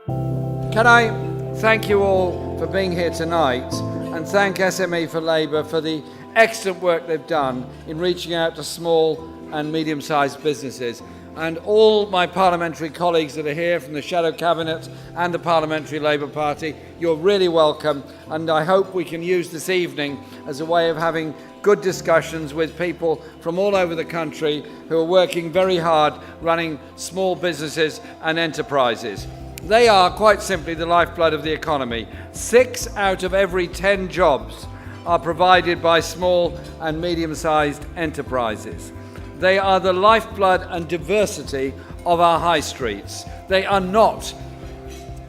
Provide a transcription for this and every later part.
Can I thank you all for being here tonight and thank SME4Labour for the excellent work they've done in reaching out to small and medium-sized businesses. And all my parliamentary colleagues that are here from the Shadow Cabinet and the Parliamentary Labour Party, you're really welcome, and I hope we can use this evening as a way of having good discussions with people from all over the country who are working very hard running small businesses and enterprises. They are quite simply the lifeblood of the economy. 6 out of every 10 jobs are provided by small and medium-sized enterprises. They are the lifeblood and diversity of our high streets. They are not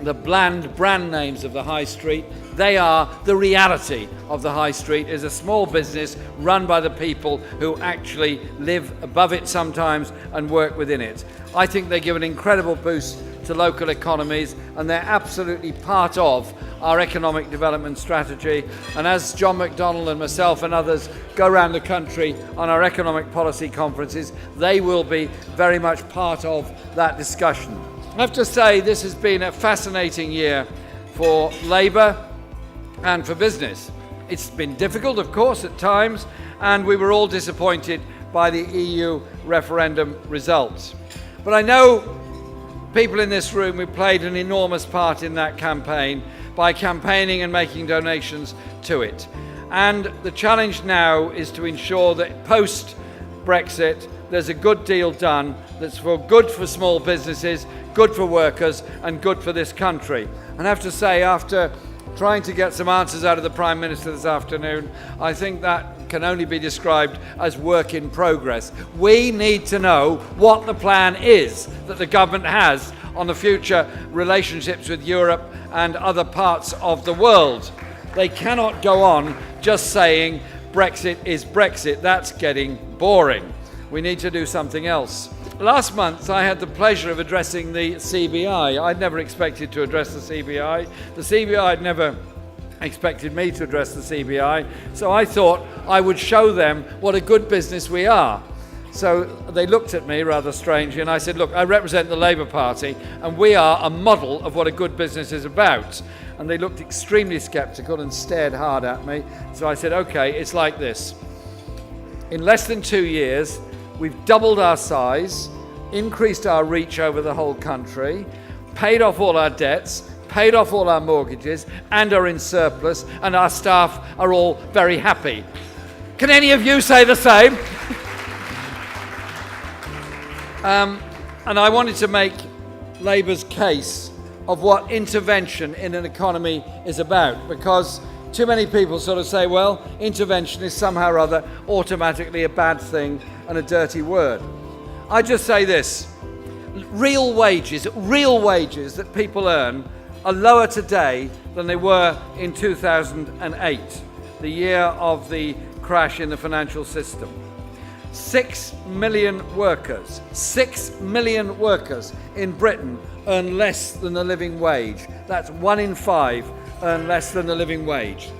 the bland brand names of the high street. They are the reality of the high street as a small business run by the people who actually live above it sometimes and work within it. I think they give an incredible boost to local economies, and they're absolutely part of our economic development strategy. And as John McDonnell and myself and others go around the country on our economic policy conferences, they will be very much part of that discussion. I have to say this has been a fascinating year for Labour and for business. It's been difficult, of course, at times, and we were all disappointed by the EU referendum results. But I know people in this room who played an enormous part in that campaign by campaigning and making donations to it. And the challenge now is to ensure that post-Brexit there's a good deal done that's good for small businesses, good for workers and good for this country. And I have to say, after trying to get some answers out of the Prime Minister this afternoon, I think that can only be described as work in progress. We need to know what the plan is that the government has on the future relationships with Europe and other parts of the world. They cannot go on just saying Brexit is Brexit. That's getting boring. We need to do something else. Last month I had the pleasure of addressing the CBI. I'd never expected to address the CBI. The CBI had never expected me to address the CBI, so I thought I would show them what a good business we are. So they looked at me rather strangely and I said, look, I represent the Labour Party and we are a model of what a good business is about. And they looked extremely sceptical and stared hard at me. So I said, okay, it's like this. In less than 2 years, we've doubled our size, increased our reach over the whole country, paid off all our debts, paid off all our mortgages, and are in surplus, and our staff are all very happy. Can any of you say the same? And I wanted to make Labour's case of what intervention in an economy is about, because too many people sort of say, well, intervention is somehow or other automatically a bad thing and a dirty word. I just say this, real wages that people earn are lower today than they were in 2008, the year of the crash in the financial system. 6 million workers in Britain earn less than the living wage. That's 1 in 5 earn less than the living wage.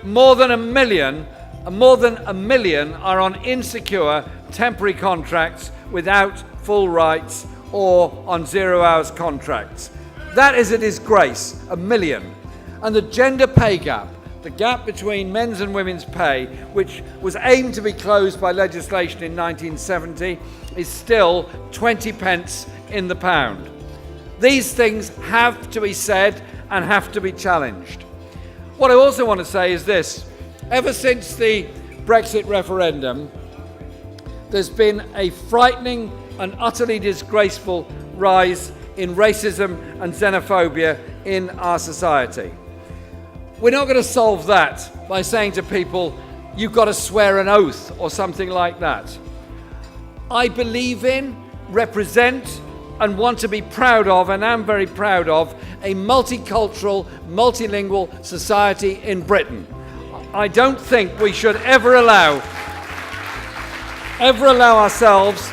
More than a million are on insecure temporary contracts without full rights or on 0 hours contracts. That is a disgrace, 1 million. And the gender pay gap, the gap between men's and women's pay, which was aimed to be closed by legislation in 1970, is still 20 pence in the pound. These things have to be said and have to be challenged. What I also want to say is this. Ever since the Brexit referendum, there's been a frightening and utterly disgraceful rise in racism and xenophobia in our society. We're not going to solve that by saying to people, you've got to swear an oath or something like that. I believe in, represent, and want to be proud of, and am very proud of, a multicultural, multilingual society in Britain. I don't think we should ever allow ourselves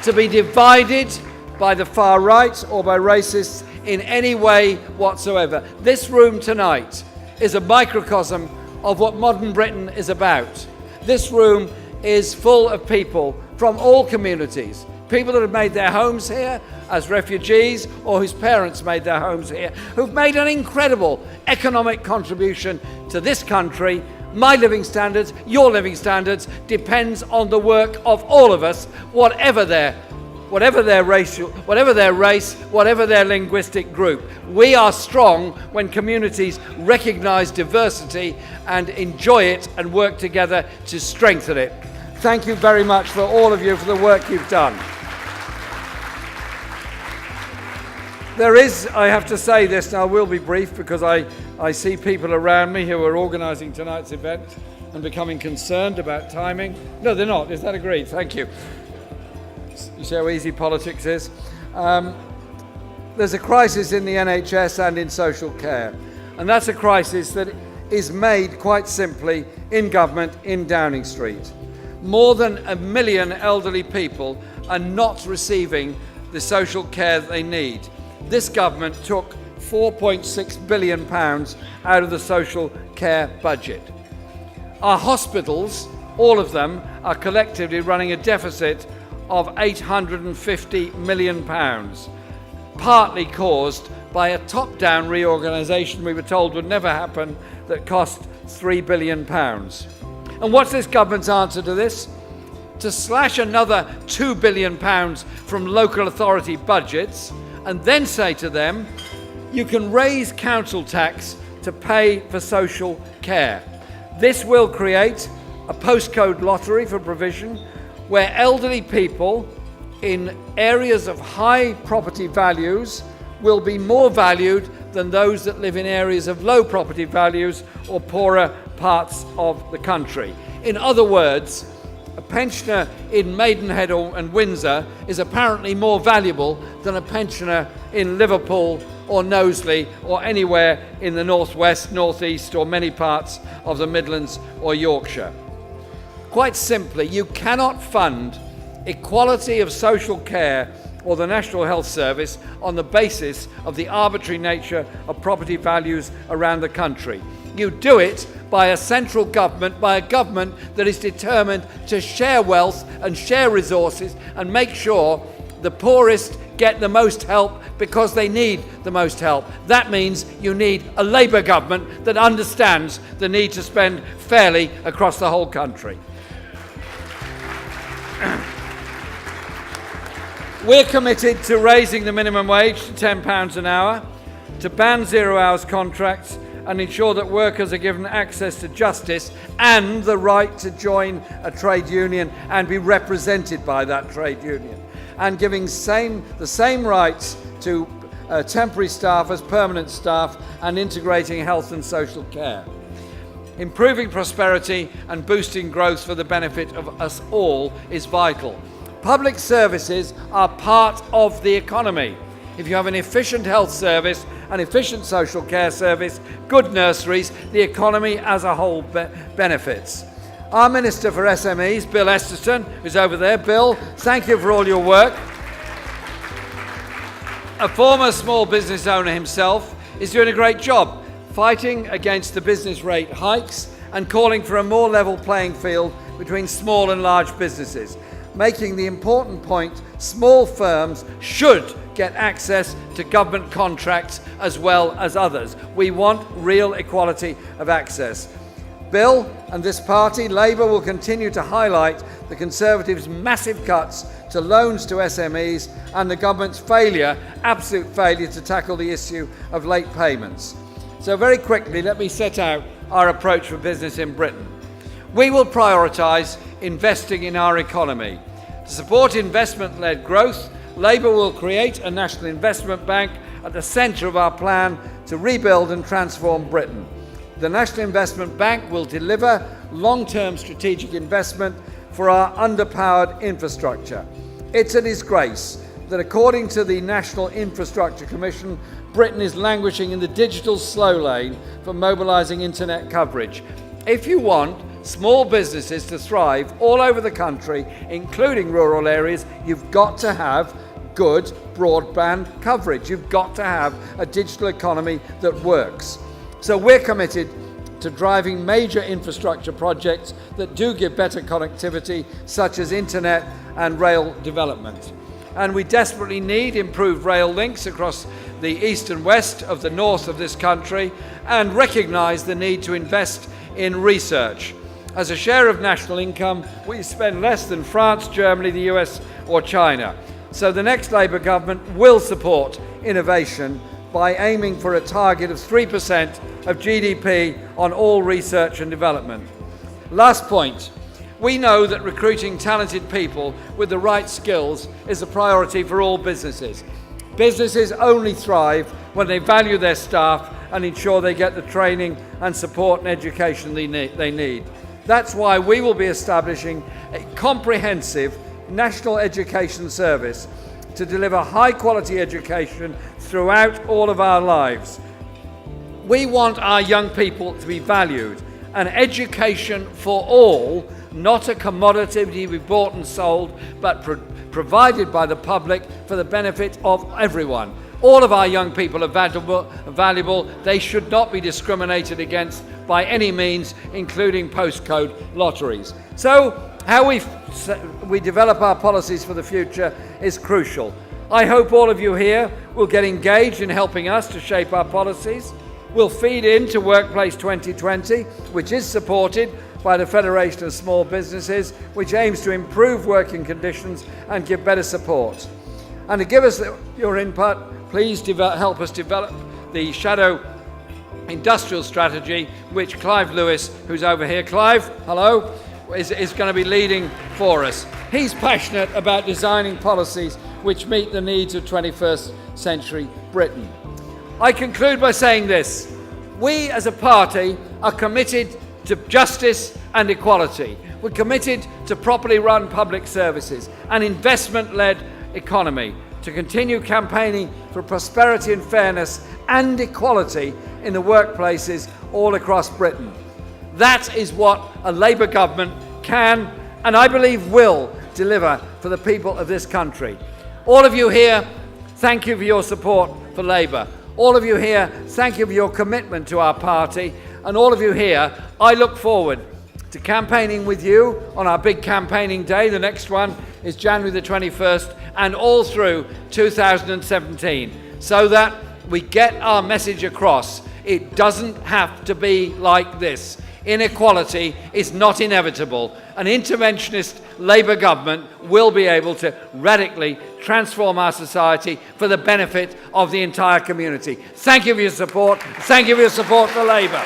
to be divided by the far right or by racists in any way whatsoever. This room tonight is a microcosm of what modern Britain is about. This room is full of people from all communities, People that have made their homes here as refugees or whose parents made their homes here, who've made an incredible economic contribution to this country. My living standards, your living standards, depends on the work of all of us, whatever their race, whatever their linguistic group. We are strong when communities recognise diversity and enjoy it and work together to strengthen it. Thank you very much for all of you for the work you've done. There is, I have to say this, and I will be brief because I see people around me who are organising tonight's event and becoming concerned about timing. No, they're not. Is that agreed? Thank you. You see how easy politics is? There's a crisis in the NHS and in social care. And that's a crisis that is made quite simply in government in Downing Street. More than 1 million elderly people are not receiving the social care that they need. This government took £4.6 billion out of the social care budget. Our hospitals, all of them, are collectively running a deficit of £850 million, partly caused by a top-down reorganisation we were told would never happen that cost £3 billion. And what's this government's answer to this? To slash another £2 billion from local authority budgets and then say to them, you can raise council tax to pay for social care. This will create a postcode lottery for provision where elderly people in areas of high property values will be more valued than those that live in areas of low property values or poorer parts of the country. In other words, a pensioner in Maidenhead and Windsor is apparently more valuable than a pensioner in Liverpool or Knowsley or anywhere in the northwest, northeast or many parts of the Midlands or Yorkshire. Quite simply, you cannot fund equality of social care or the National Health Service on the basis of the arbitrary nature of property values around the country. You do it by a central government, by a government that is determined to share wealth and share resources and make sure the poorest get the most help because they need the most help. That means you need a Labour government that understands the need to spend fairly across the whole country. We're committed to raising the minimum wage to £10 an hour, to ban 0 hours contracts and ensure that workers are given access to justice and the right to join a trade union and be represented by that trade union, and giving the same rights to temporary staff as permanent staff and integrating health and social care. Improving prosperity and boosting growth for the benefit of us all is vital. Public services are part of the economy. If you have an efficient health service, an efficient social care service, good nurseries, the economy as a whole benefits. Our Minister for SMEs, Bill Esterton, who's over there. Bill, thank you for all your work. A former small business owner himself is doing a great job fighting against the business rate hikes and calling for a more level playing field between small and large businesses, making the important point small firms should get access to government contracts as well as others. We want real equality of access. Bill and this party, Labour, will continue to highlight the Conservatives' massive cuts to loans to SMEs and the government's absolute failure to tackle the issue of late payments. So very quickly, let me set out our approach for business in Britain. We will prioritise investing in our economy. To support investment-led growth, Labour will create a national investment bank at the centre of our plan to rebuild and transform Britain. The National Investment Bank will deliver long-term strategic investment for our underpowered infrastructure. It's a disgrace that, according to the National Infrastructure Commission, Britain is languishing in the digital slow lane for mobilising internet coverage. If you want small businesses to thrive all over the country, including rural areas, you've got to have good broadband coverage. You've got to have a digital economy that works. So we're committed to driving major infrastructure projects that do give better connectivity, such as internet and rail development. And we desperately need improved rail links across the east and west of the north of this country, and recognise the need to invest in research. As a share of national income, we spend less than France, Germany, the US or China. So the next Labour government will support innovation by aiming for a target of 3% of GDP on all research and development. Last point. We know that recruiting talented people with the right skills is a priority for all businesses. Businesses only thrive when they value their staff and ensure they get the training and support and education they need. That's why we will be establishing a comprehensive national education service to deliver high-quality education throughout all of our lives. We want our young people to be valued, and education for all, not a commodity to be bought and sold, but provided by the public for the benefit of everyone. All of our young people are valuable. They should not be discriminated against by any means, including postcode lotteries. So how we develop our policies for the future is crucial. I hope all of you here will get engaged in helping us to shape our policies. We'll feed into Workplace 2020, which is supported by the Federation of Small Businesses, which aims to improve working conditions and give better support. And to give us your input, please help us develop the Shadow Industrial Strategy, which Clive Lewis, who's over here, Clive, hello, is going to be leading for us. He's passionate about designing policies which meet the needs of 21st century Britain. I conclude by saying this. We as a party are committed to justice and equality. We're committed to properly run public services, an investment-led economy, to continue campaigning for prosperity and fairness and equality in the workplaces all across Britain. That is what a Labour government can, and I believe will, deliver for the people of this country. All of you here, thank you for your support for Labour. All of you here, thank you for your commitment to our party. And all of you here, I look forward to campaigning with you on our big campaigning day. The next one is January the 21st, and all through 2017, so that we get our message across. It doesn't have to be like this. Inequality is not inevitable. An interventionist Labour government will be able to radically transform our society for the benefit of the entire community. Thank you for your support. Thank you for your support for Labour.